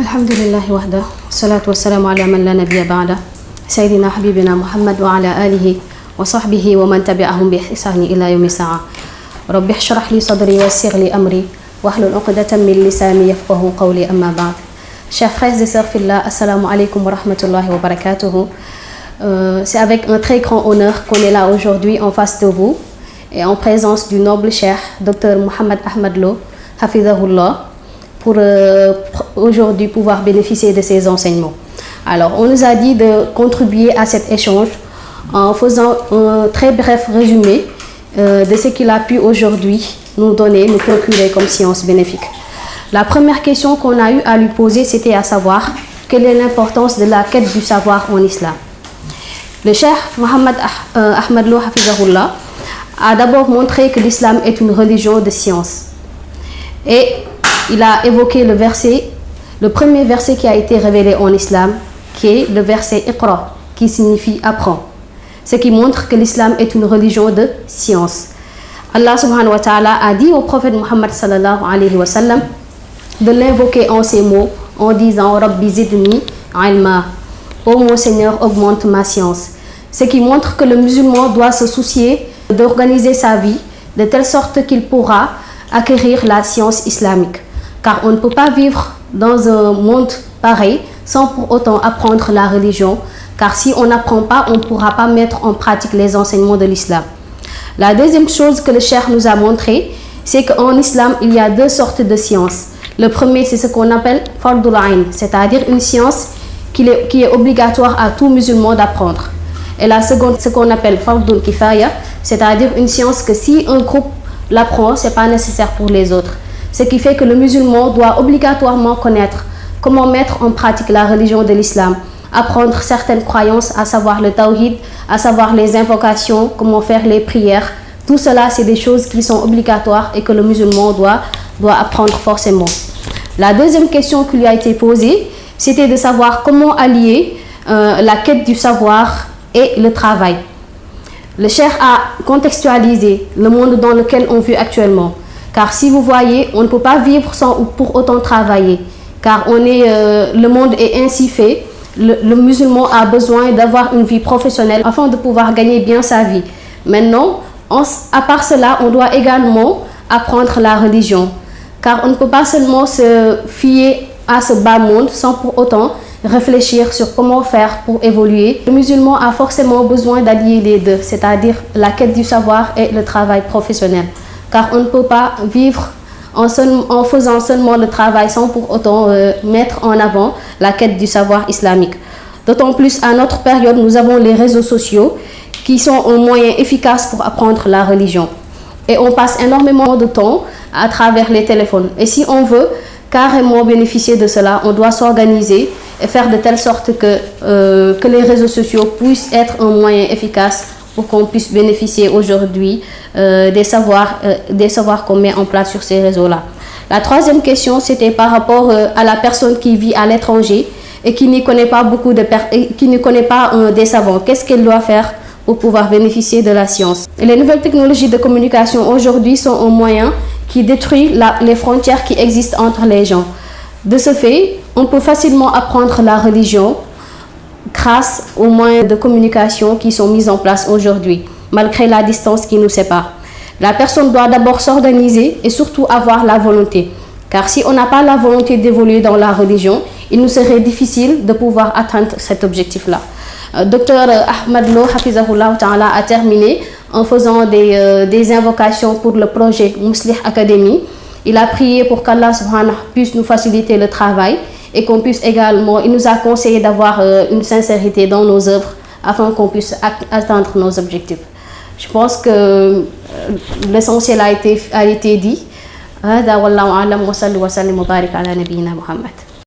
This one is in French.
الحمد لله وحده والصلاة والسلام على من لا نبي بعده سيدنا حبيبنا محمد وعلى آله وصحبه ومن تبعهم بإحسان إلى يوم الساعة. رب اشرح لي صدري ويسر لي أمري واحلل عقدة من لساني يفقهوا قولي أما بعد. Chers frères et sœurs fillah, assalamu alaikum wa rahmatullahi wa barakatuhu. C'est avec un très grand honneur qu'on est là aujourd'hui en face de vous et en présence du noble cheikh Dr Mohamed Ahmed Lo, Hafidahullah, pour aujourd'hui pouvoir bénéficier de ses enseignements. Alors, on nous a dit de contribuer à cet échange en faisant un très bref résumé de ce qu'il a pu aujourd'hui nous donner, nous procurer comme science bénéfique. La première question qu'on a eu à lui poser, c'était à savoir quelle est l'importance de la quête du savoir en islam. Le cheikh Mohamed Ahmed Lo Hafizahullah a d'abord montré que l'islam est une religion de science. Et il a évoqué le premier verset qui a été révélé en islam, qui est le verset Iqra, qui signifie apprends. Ce qui montre que l'islam est une religion de science. Allah subhanahu wa ta'ala a dit au prophète Muhammad sallallahu alayhi wa sallam de l'invoquer en ces mots en disant Rabbi zidni ilma. Ô mon Seigneur, augmente ma science. Ce qui montre que le musulman doit se soucier d'organiser sa vie de telle sorte qu'il pourra acquérir la science islamique. Car on ne peut pas vivre dans un monde pareil sans pour autant apprendre la religion. Car si on n'apprend pas, on ne pourra pas mettre en pratique les enseignements de l'islam. La deuxième chose que le cheikh nous a montré, c'est qu'en islam, il y a deux sortes de sciences. Le premier, c'est ce qu'on appelle Fardul Ain, c'est-à-dire une science qui est obligatoire à tout musulman d'apprendre. Et la seconde, ce qu'on appelle Fardul Kifaya, c'est-à-dire une science que si un groupe l'apprend, ce n'est pas nécessaire pour les autres. Ce qui fait que le musulman doit obligatoirement connaître comment mettre en pratique la religion de l'islam, apprendre certaines croyances, à savoir le tawhid, à savoir les invocations, comment faire les prières. Tout cela, c'est des choses qui sont obligatoires et que le musulman doit apprendre forcément. La deuxième question qui lui a été posée, c'était de savoir comment allier la quête du savoir et le travail. Le cheikh a contextualisé le monde dans lequel on vit actuellement. Car si vous voyez, on ne peut pas vivre sans pour autant travailler. Car le monde est ainsi fait. Le musulman a besoin d'avoir une vie professionnelle afin de pouvoir gagner bien sa vie. Maintenant, à part cela, on doit également apprendre la religion. Car on ne peut pas seulement se fier à ce bas monde sans pour autant réfléchir sur comment faire pour évoluer. Le musulman a forcément besoin d'allier les deux, c'est-à-dire la quête du savoir et le travail professionnel. Car on ne peut pas vivre en faisant seulement le travail sans pour autant mettre en avant la quête du savoir islamique. D'autant plus à notre période, nous avons les réseaux sociaux qui sont un moyen efficace pour apprendre la religion. Et on passe énormément de temps à travers les téléphones. Et si on veut carrément bénéficier de cela, on doit s'organiser et faire de telle sorte que les réseaux sociaux puissent être un moyen efficace pour qu'on puisse bénéficier aujourd'hui des savoirs qu'on met en place sur ces réseaux-là. La troisième question, c'était par rapport à la personne qui vit à l'étranger et qui ne connaît pas des savants. Qu'est-ce qu'elle doit faire pour pouvoir bénéficier de la science? Et les nouvelles technologies de communication aujourd'hui sont un moyen qui détruit les frontières qui existent entre les gens. De ce fait, on peut facilement apprendre la religion grâce aux moyens de communication qui sont mis en place aujourd'hui, malgré la distance qui nous sépare. La personne doit d'abord s'organiser et surtout avoir la volonté. Car si on n'a pas la volonté d'évoluer dans la religion, il nous serait difficile de pouvoir atteindre cet objectif-là. Dr Ahmed Lo Hafizahullah Ta'ala a terminé en faisant des invocations pour le projet Muslih Academy. Il a prié pour qu'Allah subhanahu puisse nous faciliter le travail et qu'on puisse également, il nous a conseillé d'avoir une sincérité dans nos œuvres afin qu'on puisse atteindre nos objectifs. Je pense que l'essentiel a été dit. هذا والله أعلم وصلوا وسلموا وبارك على نبينا محمد.